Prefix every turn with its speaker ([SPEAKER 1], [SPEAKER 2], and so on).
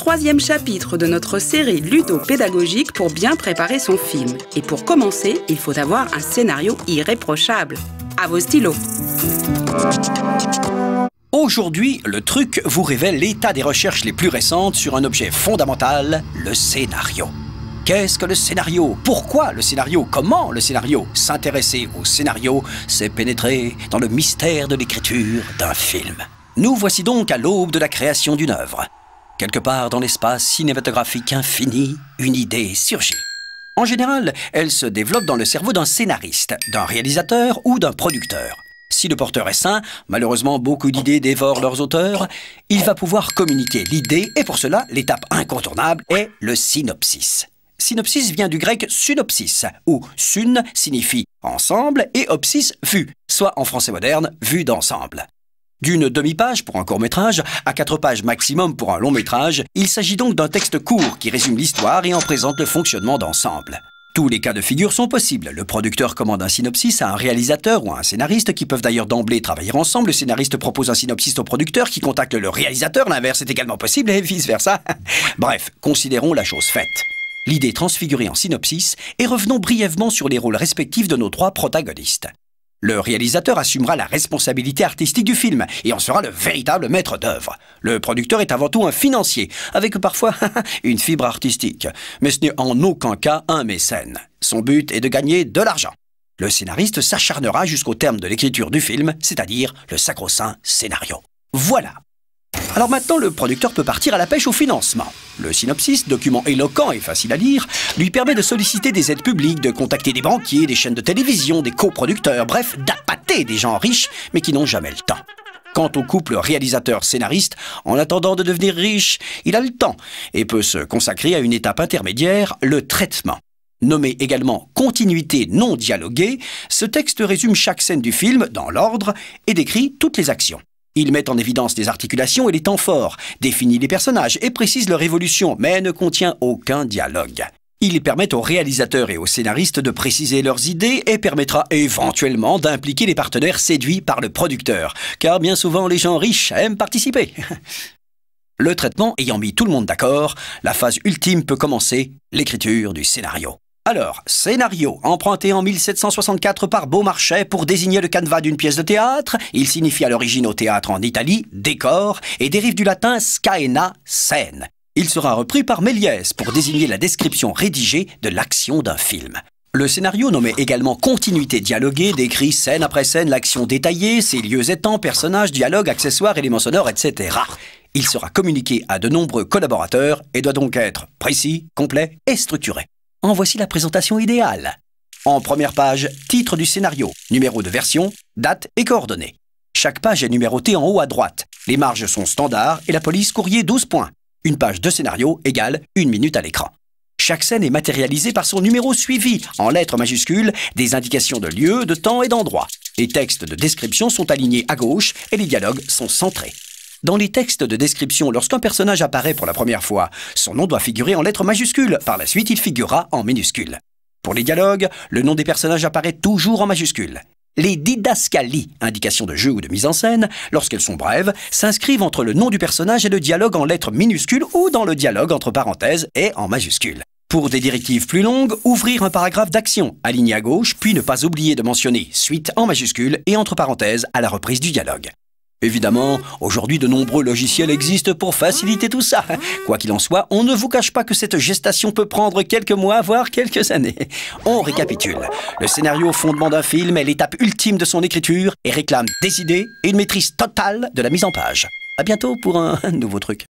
[SPEAKER 1] troisième chapitre de notre série ludo-pédagogique pour bien préparer son film. Et pour commencer, il faut avoir un scénario irréprochable. À vos stylos.
[SPEAKER 2] Aujourd'hui, le truc vous révèle l'état des recherches les plus récentes sur un objet fondamental, le scénario. Qu'est-ce que le scénario? Pourquoi le scénario? Comment le scénario? S'intéresser au scénario, c'est pénétrer dans le mystère de l'écriture d'un film. Nous voici donc à l'aube de la création d'une œuvre. Quelque part dans l'espace cinématographique infini, une idée surgit. En général, elle se développe dans le cerveau d'un scénariste, d'un réalisateur ou d'un producteur. Si le porteur est sain, malheureusement beaucoup d'idées dévorent leurs auteurs, il va pouvoir communiquer l'idée et pour cela, l'étape incontournable est le synopsis. Synopsis vient du grec synopsis, où sun signifie ensemble et opsis vue, soit en français moderne, vue d'ensemble. D'une demi-page pour un court-métrage à 4 pages maximum pour un long-métrage, il s'agit donc d'un texte court qui résume l'histoire et en présente le fonctionnement d'ensemble. Tous les cas de figure sont possibles. Le producteur commande un synopsis à un réalisateur ou à un scénariste qui peuvent d'ailleurs d'emblée travailler ensemble. Le scénariste propose un synopsis au producteur qui contacte le réalisateur. L'inverse est également possible et vice-versa. Bref, considérons la chose faite. L'idée transfigurée en synopsis et revenons brièvement sur les rôles respectifs de nos 3 protagonistes. Le réalisateur assumera la responsabilité artistique du film et en sera le véritable maître d'œuvre. Le producteur est avant tout un financier, avec parfois une fibre artistique. Mais ce n'est en aucun cas un mécène. Son but est de gagner de l'argent. Le scénariste s'acharnera jusqu'au terme de l'écriture du film, c'est-à-dire le sacro-saint scénario. Voilà. Alors maintenant, le producteur peut partir à la pêche au financement. Le synopsis, document éloquent et facile à lire, lui permet de solliciter des aides publiques, de contacter des banquiers, des chaînes de télévision, des coproducteurs, bref, d'appâter des gens riches, mais qui n'ont jamais le temps. Quant au couple réalisateur-scénariste, en attendant de devenir riche, il a le temps et peut se consacrer à une étape intermédiaire, le traitement. Nommé également « continuité non dialoguée », ce texte résume chaque scène du film dans l'ordre et décrit toutes les actions. Il met en évidence les articulations et les temps forts, définit les personnages et précise leur évolution, mais ne contient aucun dialogue. Il permet aux réalisateurs et aux scénaristes de préciser leurs idées et permettra éventuellement d'impliquer les partenaires séduits par le producteur, car bien souvent les gens riches aiment participer. Le traitement ayant mis tout le monde d'accord, la phase ultime peut commencer, l'écriture du scénario. Alors, scénario, emprunté en 1764 par Beaumarchais pour désigner le canevas d'une pièce de théâtre, il signifie à l'origine au théâtre en Italie, décor, et dérive du latin scaena, scène. Il sera repris par Méliès pour désigner la description rédigée de l'action d'un film. Le scénario, nommé également continuité dialoguée, décrit scène après scène l'action détaillée, ses lieux et temps, personnages, dialogues, accessoires, éléments sonores, etc. Il sera communiqué à de nombreux collaborateurs et doit donc être précis, complet et structuré. En voici la présentation idéale. En première page, titre du scénario, numéro de version, date et coordonnées. Chaque page est numérotée en haut à droite. Les marges sont standards et la police courrier 12 points. Une page de scénario égale 1 minute à l'écran. Chaque scène est matérialisée par son numéro suivi, en lettres majuscules, des indications de lieu, de temps et d'endroit. Les textes de description sont alignés à gauche et les dialogues sont centrés. Dans les textes de description, lorsqu'un personnage apparaît pour la première fois, son nom doit figurer en lettres majuscules. Par la suite, il figurera en minuscules. Pour les dialogues, le nom des personnages apparaît toujours en majuscules. Les didascalies, indications de jeu ou de mise en scène, lorsqu'elles sont brèves, s'inscrivent entre le nom du personnage et le dialogue en lettres minuscules ou dans le dialogue entre parenthèses et en majuscules. Pour des directives plus longues, ouvrir un paragraphe d'action, aligné à gauche, puis ne pas oublier de mentionner suite en majuscules et entre parenthèses à la reprise du dialogue. Évidemment, aujourd'hui de nombreux logiciels existent pour faciliter tout ça. Quoi qu'il en soit, on ne vous cache pas que cette gestation peut prendre quelques mois, voire quelques années. On récapitule. Le scénario fondement d'un film est l'étape ultime de son écriture et réclame des idées et une maîtrise totale de la mise en page. À bientôt pour un nouveau truc.